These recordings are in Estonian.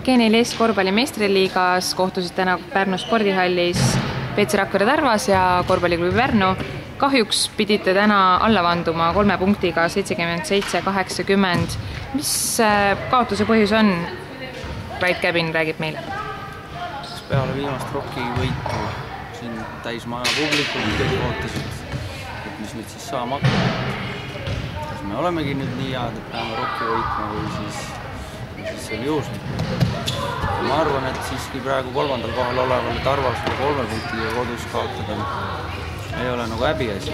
G14 korvpalli meistriliigas kohtusid täna Pärnu spordihallis PC Rakvere Tarvas ja korvpalliklubi Pärnu. Kahjuks pidite täna alla vanduma 3 punktiga 77-80. Mis kaotuse põhjus on? Rait Käbin räägib meile. Peale viimast Rocki võitu siin täismaja publikum kõik ootasid, et mis nüüd siis saama hakkab. Kas me olemegi nüüd nii head, et peame Rocki võitma või siis see oli juhuslik. Ma arvan, et siiski praegu 3. kohal olevale Tarvasele 3 punktiga kodus kaotada ei ole nagu häbiasi.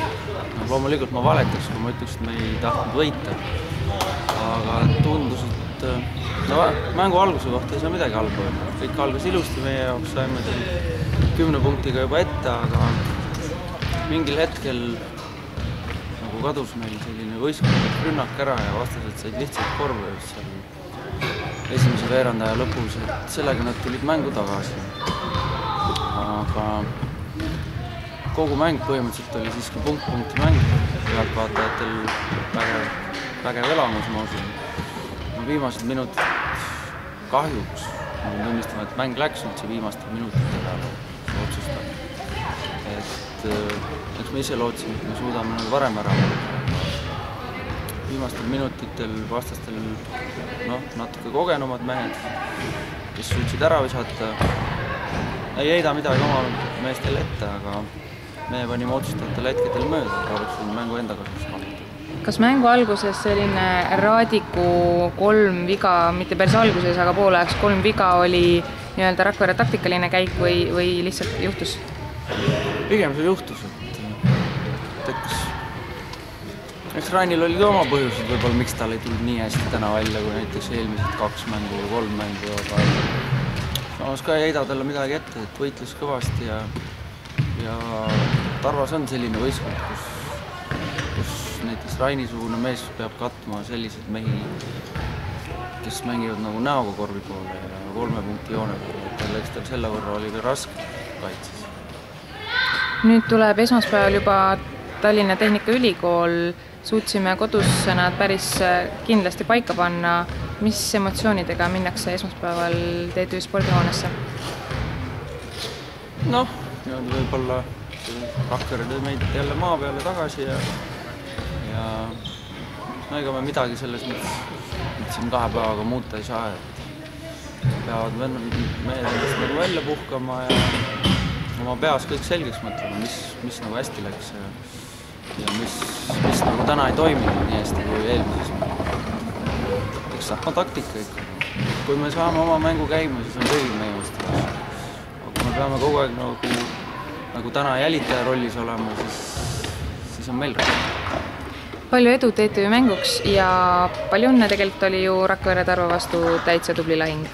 Loomulikult ma valetaks, kui ma ütleks, et me ei tahtnud võita. Aga tundus, et mängu alguse kohta ei saa midagi halba öelda. Kõik algas ilusti meie jaoks, saime 10 punktiga juba ette, aga mingil hetkel nagu kadus meil selline võistkondlik rünnak ära ja vastased said lihtsalt korvi seal esimese veerandaja lõpus, et sellega nad tulid mängu tagasi. Aga kogu mäng põhimõtteliselt oli siiski punkt-punkti mäng. Pealtvaatajatel vägev elamus, ma usun. Viimased minutid kahjuks, ma tunnistama, et mäng läks üldse viimaste minutite peale otsustada. Eks me ise lootsime, et me suudame nagu varem ära võtta. Viimastel minutitel vastastel natuke kogenumad mehed, kes suutsid ära visata. Ei heida midagi oma meestel ette, aga me panime otsustajatel hetkedel mööda, et oleks võinud mängu enda kasuks vaadata. Kas mängu alguses selline Raadiku 3 viga, mitte päris alguses, aga poolajaks 3 viga oli nii-öelda Rakvere taktikaline käik või lihtsalt juhtus? Pigem see juhtus, et eks Rainil oli ka oma põhjused võib-olla, miks tal ei tulnud nii hästi täna välja, kui näiteks eelmised 2 mängu või 3 mängu, aga samas ka ei heida talle midagi ette, et võitles kõvasti ja Tarvas on selline võistkond, kus näiteks Raini-sugune mees peab katma sellised mehi, kes mängivad nagu näoga korvi poole ja 3 punkti joone poole, eks tal selle võrra oli ka raske kaitses. Nüüd tuleb esmaspäeval juba Tallinna Tehnikaülikool. Suutsime kodus nad päris kindlasti paika panna. Mis emotsioonidega minnakse esmaspäeval TTÜ spordihoonesse? Võib-olla Rakvere tõi meid jälle maa peale tagasi ja ega me midagi selles mõttes siin 2 päevaga muuta ei saa. Peavad mehed endast nagu välja puhkama ja oma peas kõik selgeks mõtlema, mis nagu hästi läks ja mis nagu täna ei toiminud nii hästi kui eelmises mängu. Eks sama taktika ikka. Kui me saame oma mängu käima, siis on kõigil meie vastu. Aga kui me peame kogu aeg nagu täna jälitaja rollis olema, siis on meil raske. Palju edu TTÜ mänguks ja palju õnne tegelikult oli ju Rakvere Tarva vastu täitsa tubli lahing.